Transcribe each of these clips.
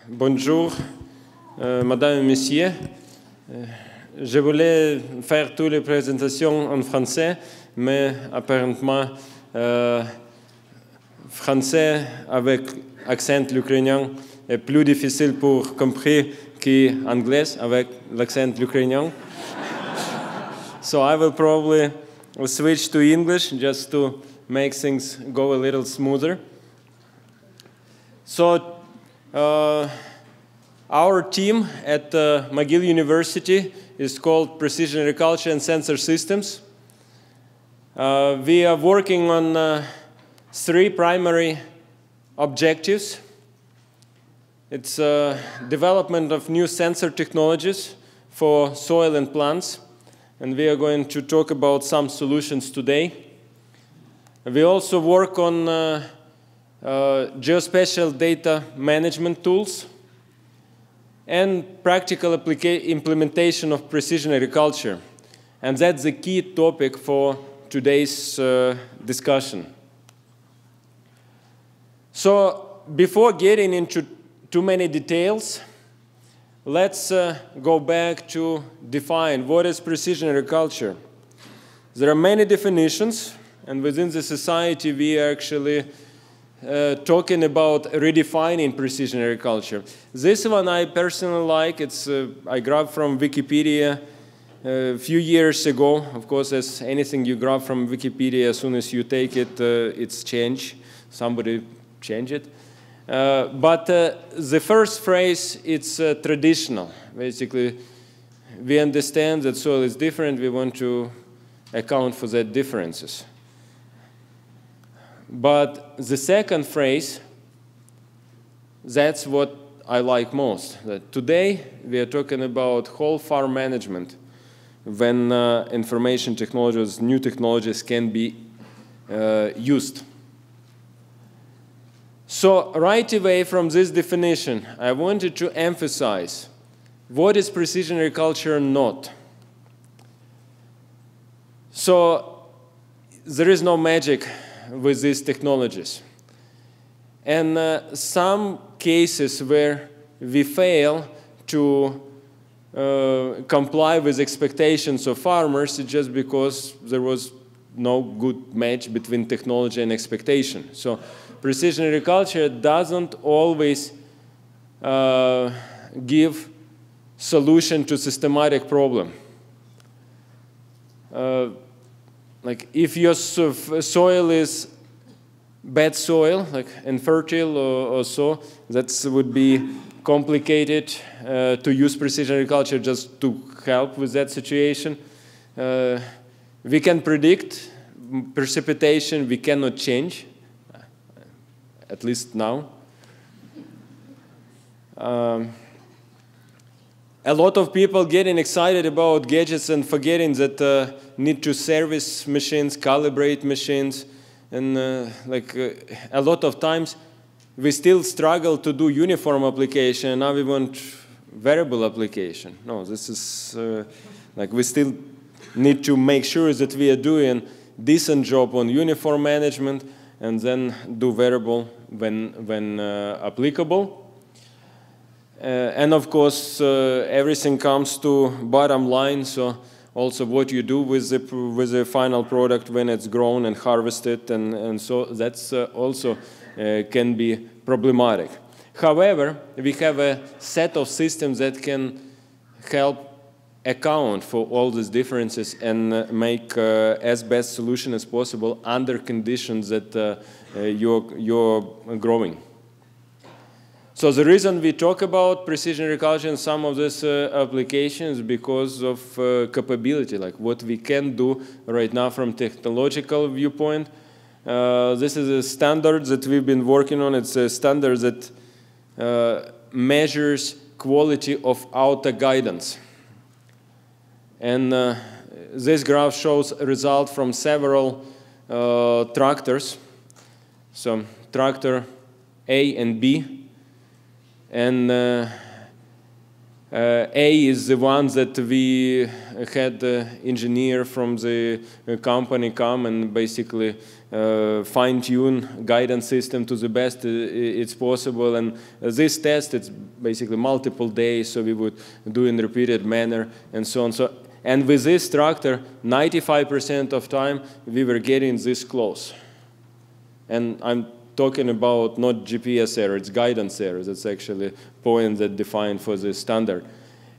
Bonjour, Madame et Messieurs. Je voulais faire toutes les présentations en français, mais apparemment, français avec accent ukrainien est plus difficile pour comprendre qu'anglais avec l'accent ukrainien. So I will probably switch to English just to make things go a little smoother. So our team at McGill University is called Precision Agriculture and Sensor Systems. We are working on three primary objectives. It's development of new sensor technologies for soil and plants, and we are going to talk about some solutions today. We also work on geospatial data management tools and practical implementation of precision agriculture. And that's the key topic for today's discussion. So before getting into too many details, let's go back to define what is precision agriculture. There are many definitions, and within the society we are actually talking about redefining precision agriculture. This one I personally like. It's I grabbed from Wikipedia a few years ago. Of course, as anything you grab from Wikipedia, as soon as you take it, it's changed. Somebody changed it. But the first phrase, it's traditional. Basically, we understand that soil is different. We want to account for the differences. But the second phrase, that's what I like most. That today we are talking about whole farm management when information technologies, new technologies can be used. So right away from this definition, I wanted to emphasize what is precision agriculture not. So there is no magic with these technologies. And some cases where we fail to comply with expectations of farmers is just because there was no good match between technology and expectation. So precision agriculture doesn't always give solution to systematic problem. Like if your soil is bad soil, like infertile or so, that would be complicated to use precision agriculture just to help with that situation. We can predict precipitation, we cannot change, at least now. A lot of people getting excited about gadgets and forgetting that need to service machines, calibrate machines, and a lot of times we still struggle to do uniform application, and now we want variable application. No, this is like we still need to make sure that we are doing decent job on uniform management and then do variable when applicable. And of course, everything comes to bottom line. So also what you do with the final product when it's grown and harvested, and so that's also can be problematic. However, we have a set of systems that can help account for all these differences and make as best solution as possible under conditions that you're growing. So the reason we talk about precision agriculture in some of these applications because of capability, like what we can do right now from technological viewpoint. This is a standard that we've been working on. It's a standard that measures quality of auto guidance. And this graph shows a result from several tractors. So tractor A and B. And A is the one that we had the engineer from the company come and basically fine-tune guidance system to the best it's possible. And this test, it's basically multiple days, so we would do in repeated manner and so on. And with this tractor, 95% of time, we were getting this close. And I'm talking about not GPS error, it's guidance error. That's actually a point that defined for the standard.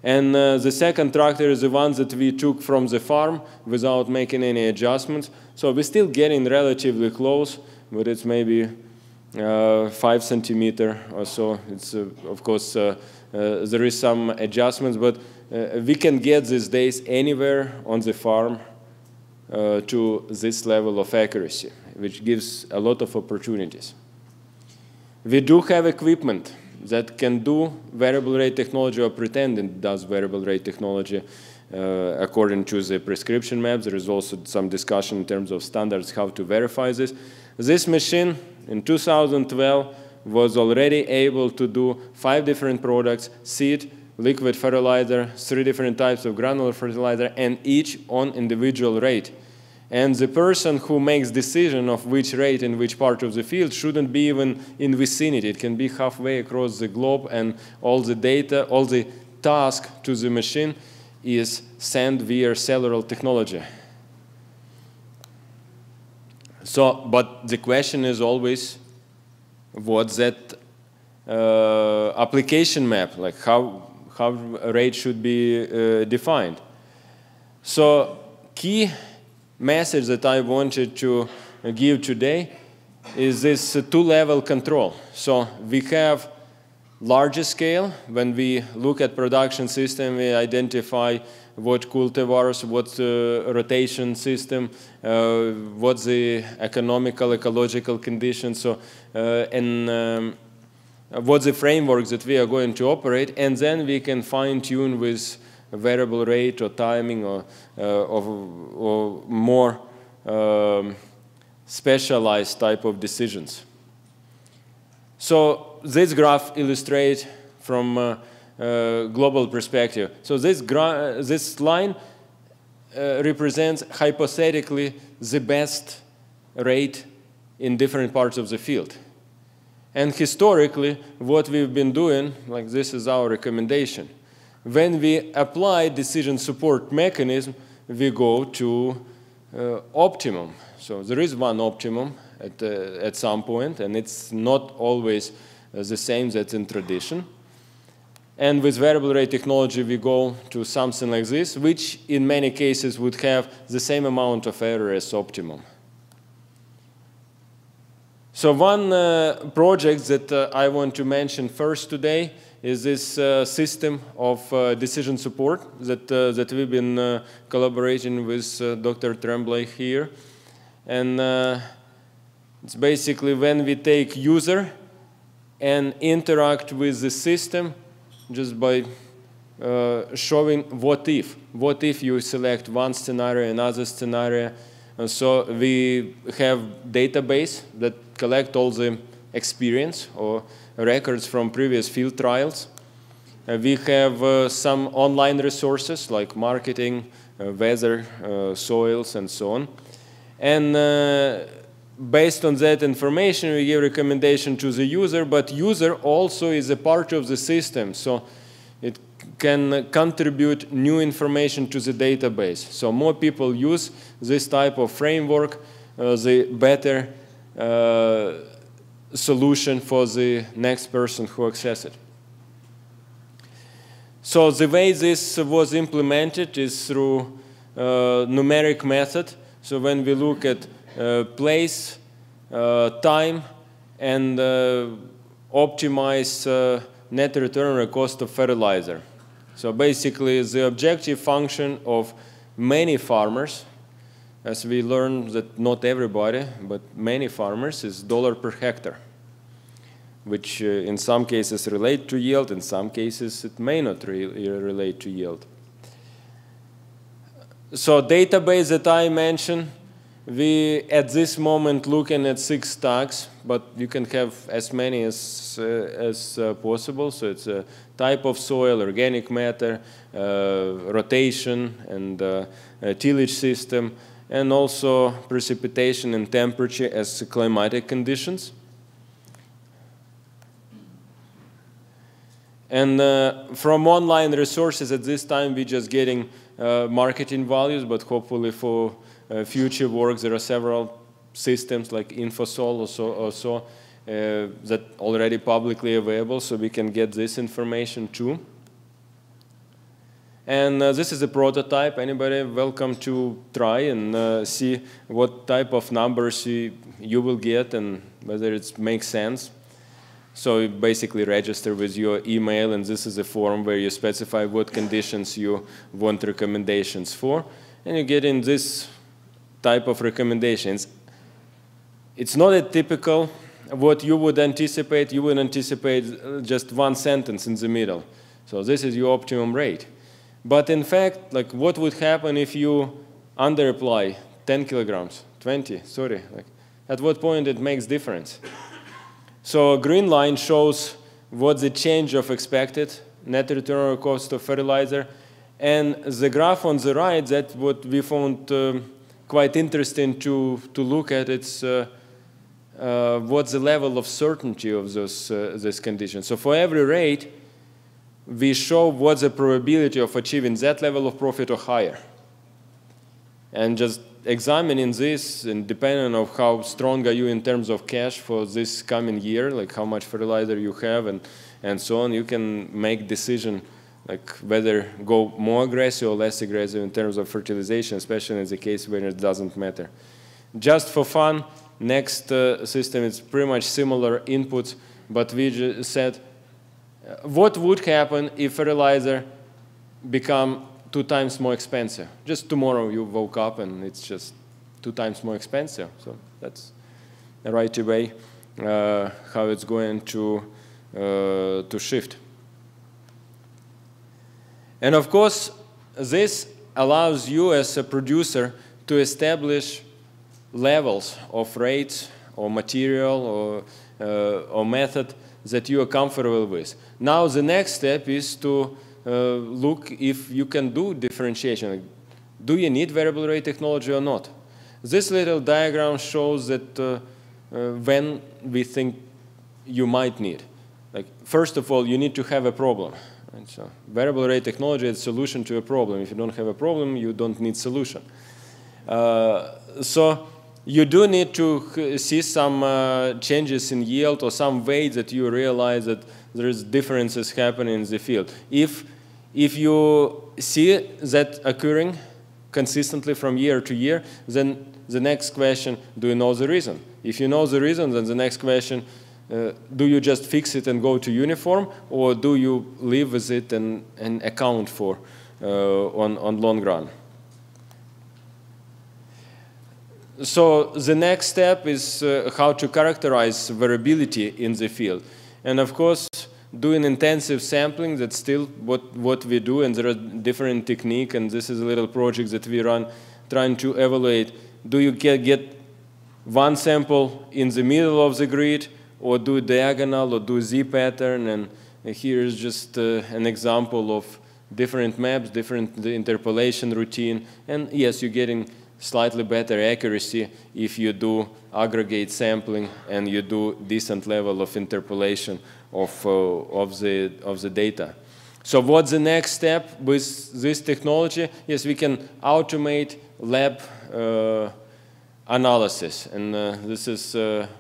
And the second tractor is the one that we took from the farm without making any adjustments. So we're still getting relatively close, but it's maybe 5 centimeters or so. It's, of course, there is some adjustments, but we can get these days anywhere on the farm to this level of accuracy, which gives a lot of opportunities. We do have equipment that can do variable rate technology or pretend it does variable rate technology according to the prescription maps. There is also some discussion in terms of standards how to verify this. This machine in 2012 was already able to do 5 different products: seed, liquid fertilizer, 3 different types of granular fertilizer, and each on individual rate. And the person who makes decision of which rate in which part of the field shouldn't be even in vicinity. It can be halfway across the globe, and all the data, all the task to the machine is sent via cellular technology. So, but the question is always, what's that application map? Like how a rate should be defined. So, key message that I wanted to give today is this 2-level control. So we have larger scale. When we look at production system, we identify what cultivars, what's the rotation system, what's the economical, ecological conditions, so, and what's the framework that we are going to operate, and then we can fine-tune with variable rate or timing or more specialized type of decisions. So this graph illustrates from a global perspective. So this line represents hypothetically the best rate in different parts of the field. And historically, what we've been doing, like this is our recommendation. When we apply decision support mechanism, we go to optimum. So there is one optimum at some point, and it's not always the same that's in tradition. And with variable rate technology, we go to something like this, which in many cases would have the same amount of error as optimum. So one project that I want to mention first today is this system of decision support that we've been collaborating with Dr. Tremblay here. And it's basically when we take user and interact with the system just by showing what if. What if you select one scenario, another scenario. And so we have database that collect all the experience or records from previous field trials. We have some online resources like marketing, weather, soils, and so on. And based on that information, we give recommendation to the user, but user also is a part of the system. So it can contribute new information to the database. So more people use this type of framework, the better solution for the next person who accesses it. So the way this was implemented is through numeric method. So when we look at place, time, and optimize net return or cost of fertilizer. So basically the objective function of many farmers, as we learned that not everybody, but many farmers, is $ per hectare, which in some cases relate to yield, in some cases it may not relate to yield. So database that I mentioned we, at this moment, looking at 6 tags, but you can have as many as possible. So it's a type of soil, organic matter, rotation, and tillage system, and also precipitation and temperature as climatic conditions. And from online resources at this time, we're just getting marketing values, but hopefully for future work, there are several systems like Infosol or so that already publicly available, so we can get this information too. And this is a prototype. Anybody welcome to try and see what type of numbers you will get and whether it makes sense. So you basically register with your email, and this is a form where you specify what conditions you want recommendations for, and you get in this type of recommendations. It's not a typical what you would anticipate. You would anticipate just one sentence in the middle. So this is your optimum rate. But in fact, like, what would happen if you under-apply 10 kilograms, 20, 30? Like, at what point it makes difference? So a green line shows what the change of expected net return on cost of fertilizer. And the graph on the right, that's what we found quite interesting to look at. It's what's the level of certainty of those conditions. So for every rate, we show what's the probability of achieving that level of profit or higher. And just examining this, and depending on how strong are you in terms of cash for this coming year, like how much fertilizer you have and so on, you can make decision like whether go more aggressive or less aggressive in terms of fertilization, especially in the case when it doesn't matter. Just for fun, next system is pretty much similar inputs, but we just said, what would happen if fertilizer become 2 times more expensive? Just tomorrow you woke up and it's just 2 times more expensive. So that's the right way how it's going to shift. And of course, this allows you as a producer to establish levels of rates or material or method that you are comfortable with. Now the next step is to look if you can do differentiation. Do you need variable rate technology or not? This little diagram shows that when we think you might need. Like, first of all, you need to have a problem. And so variable rate technology is a solution to a problem. If you don't have a problem, you don't need solution. So you do need to see some changes in yield or some way that you realize that there's differences happening in the field. If you see that occurring consistently from year to year, then the next question, do you know the reason? If you know the reason, then the next question, do you just fix it and go to uniform, or do you live with it and account for on long run? So the next step is how to characterize variability in the field. And of course, doing intensive sampling, that's still what we do, and there are different techniques, and this is a little project that we run trying to evaluate, do you get one sample in the middle of the grid, or do diagonal, or do Z pattern, and here is just an example of different maps, different interpolation routine, and yes, you're getting slightly better accuracy if you do aggregate sampling and you do decent level of interpolation of the data. So what's the next step with this technology? Yes, we can automate lab analysis, and this is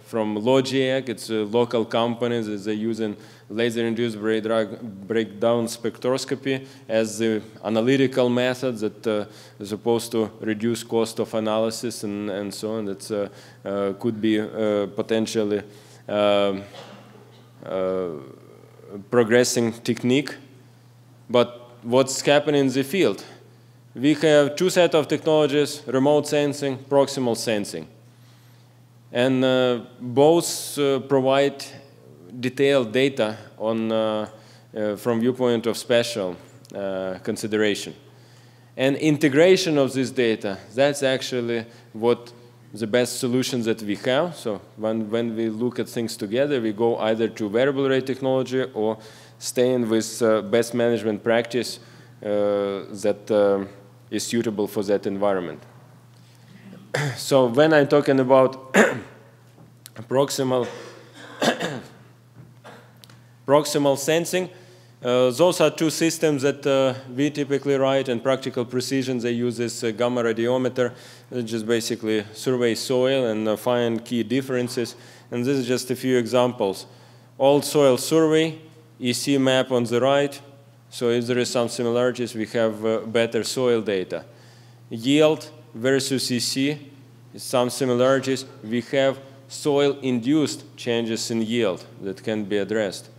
from Logic. It's a local company that they're using laser-induced breakdown spectroscopy as the analytical method that is supposed to reduce cost of analysis and so on. That could be potentially progressing technique. But what's happening in the field? We have 2 sets of technologies: remote sensing, proximal sensing. And both provide detailed data on, from viewpoint of spatial consideration. And integration of this data, that's actually what the best solutions that we have. So when we look at things together, we go either to variable rate technology or staying with best management practice that is suitable for that environment. So when I'm talking about proximal sensing, those are two systems that we typically write. In practical precision, they use this gamma radiometer, just basically survey soil and find key differences. And this is just a few examples. Old soil survey, EC map on the right. So if there is some similarities, we have better soil data. Yield versus EC, some similarities. We have soil-induced changes in yield that can be addressed.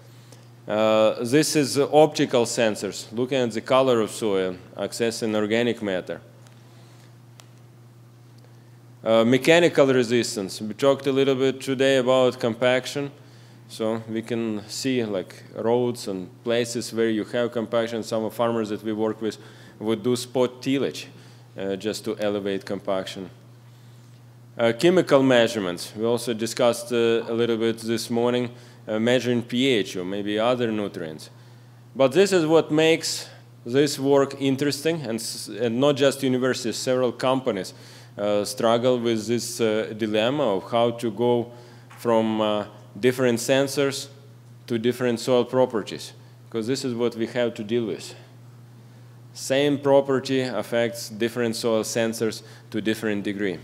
This is optical sensors, looking at the color of soil, accessing organic matter. Mechanical resistance. We talked a little bit today about compaction. So we can see like roads and places where you have compaction. Some farmers that we work with would do spot tillage just to elevate compaction. Chemical measurements. We also discussed a little bit this morning, measuring pH or maybe other nutrients. But this is what makes this work interesting, and not just universities, several companies struggle with this dilemma of how to go from different sensors to different soil properties, because this is what we have to deal with. Same property affects different soil sensors to different degree.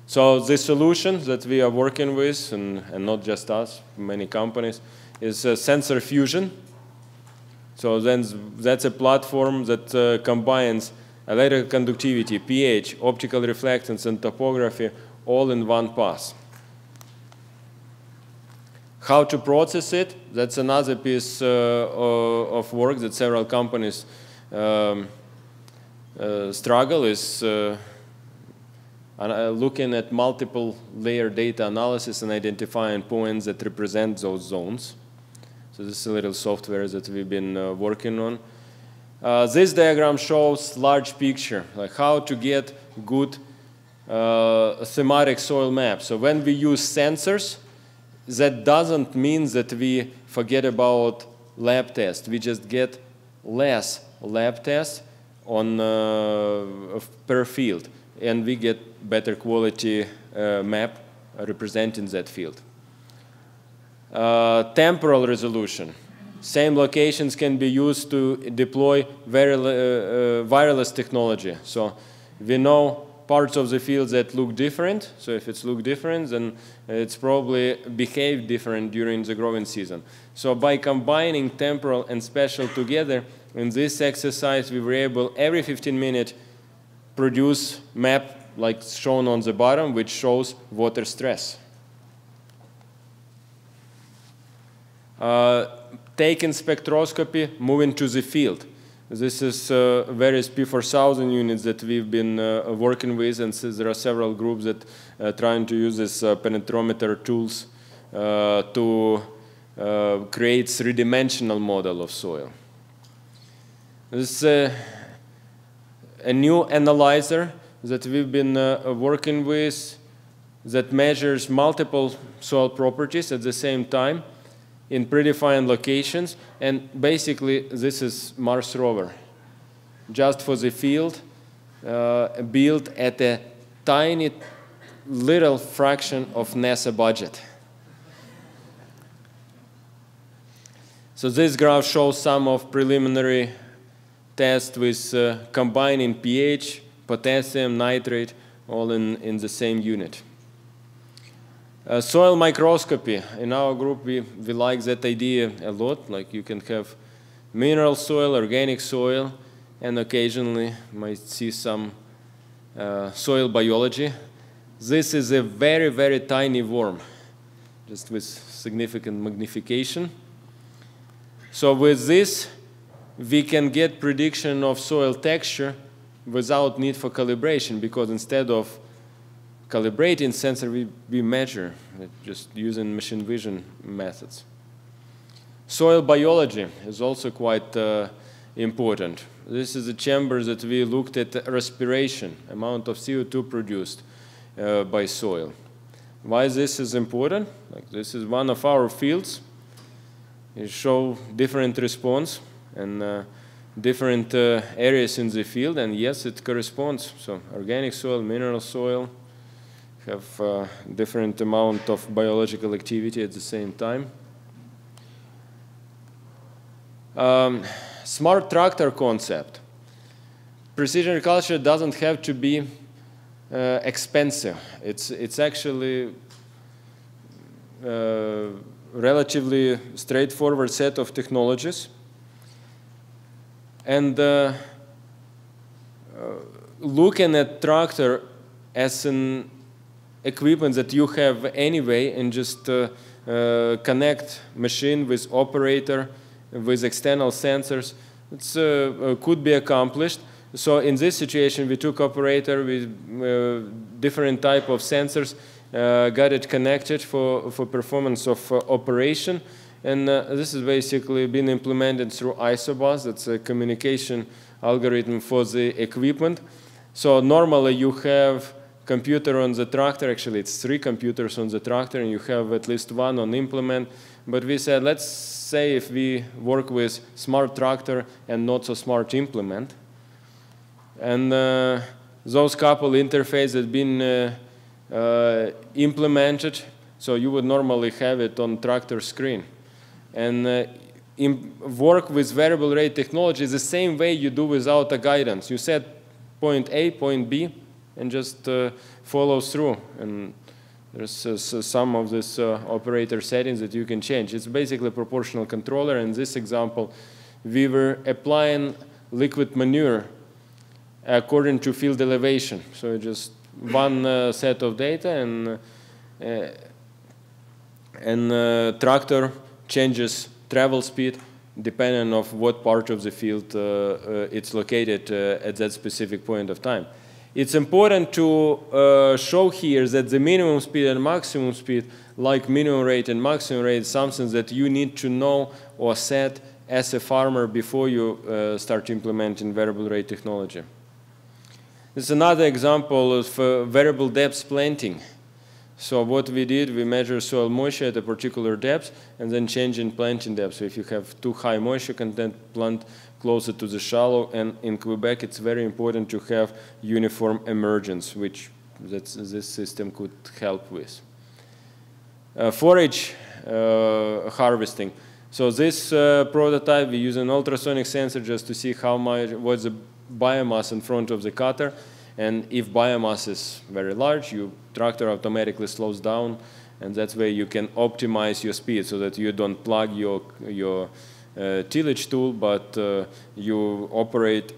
So the solution that we are working with, and not just us, many companies, is sensor fusion. So then that's a platform that combines electrical conductivity, pH, optical reflectance, and topography all in one pass. How to process it, that's another piece of work that several companies struggle, is looking at multiple layer data analysis and identifying points that represent those zones. So this is a little software that we've been working on. This diagram shows large picture, like how to get good thematic soil map. So when we use sensors, that doesn't mean that we forget about lab tests. We just get less lab tests on per field, and we get better quality map representing that field. Temporal resolution. Same locations can be used to deploy wireless technology. So we know parts of the field that look different. So if it's look different, then it's probably behave different during the growing season. So by combining temporal and spatial together, in this exercise, we were able every 15 minutes produce map like shown on the bottom, which shows water stress. Taking spectroscopy, moving to the field. This is various P4000 units that we've been working with, and so there are several groups that are trying to use this penetrometer tools to create three-dimensional model of soil. This is a new analyzer that we've been working with that measures multiple soil properties at the same time in predefined locations, and basically this is Mars rover, just for the field, built at a tiny little fraction of NASA budget. So this graph shows some of preliminary tests with combining pH, potassium, nitrate, all in the same unit. Soil microscopy. In our group, we like that idea a lot. Like you can have mineral soil, organic soil, and occasionally might see some soil biology. This is a very, very tiny worm, just with significant magnification. So with this, we can get prediction of soil texture without need for calibration, because instead of calibrating sensor, we measure, just using machine vision methods. Soil biology is also quite important. This is a chamber that we looked at respiration, amount of CO2 produced. by soil. Why this is important? Like, this is one of our fields. It shows different response and different areas in the field, and yes, it corresponds. So organic soil, mineral soil have different amount of biological activity at the same time. Smart tractor concept. Precision agriculture doesn't have to be expensive. It's actually relatively straightforward set of technologies. And looking at tractor as an equipment that you have anyway and just connect machine with operator, with external sensors, it could be accomplished. So in this situation, we took operator with different type of sensors, got it connected for performance of operation. And this has basically been implemented through ISOBUS. That's a communication algorithm for the equipment. So normally you have computer on the tractor. Actually, it's 3 computers on the tractor, and you have at least 1 on implement. But we said, let's say if we work with smart tractor and not so smart implement. And those couple interfaces have been implemented. So you would normally have it on tractor screen. And work with variable rate technology the same way you do without a guidance. You set point A, point B, and just follow through. And there's some of this operator settings that you can change. It's basically a proportional controller. In this example, we were applying liquid manure according to field elevation. So just one set of data, and tractor changes travel speed depending on what part of the field it's located at that specific point of time. It's important to show here that the minimum speed and maximum speed, like minimum rate and maximum rate, is something that you need to know or set as a farmer before you start implementing variable rate technology. This is another example of variable depth planting. So what we did, we measure soil moisture at a particular depth and then change in planting depth. So if you have too high moisture content, plant closer to the shallow. And in Quebec, it's very important to have uniform emergence, which this system could help with. Forage harvesting. So this prototype, we use an ultrasonic sensor just to see how much, what's the biomass in front of the cutter. And if biomass is very large, your tractor automatically slows down, and that's where you can optimize your speed so that you don't plug your tillage tool, but you operate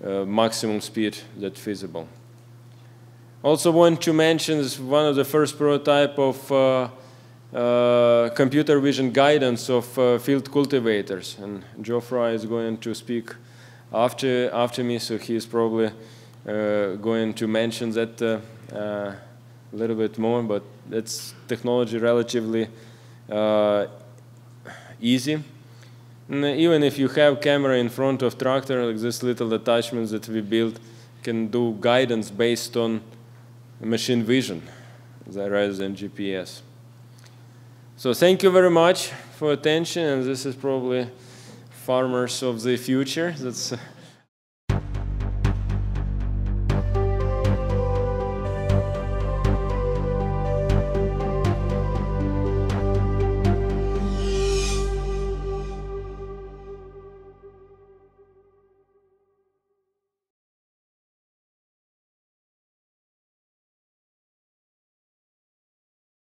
maximum speed that's feasible. Also want to mention this one of the first prototype of computer vision guidance of field cultivators, and Geoffroy is going to speak after me, so he is probably going to mention that a little bit more, but that's technology relatively easy. And even if you have camera in front of tractor, like this little attachments that we built can do guidance based on machine vision rather than GPS. So thank you very much for attention, and this is probably farmers of the future. That's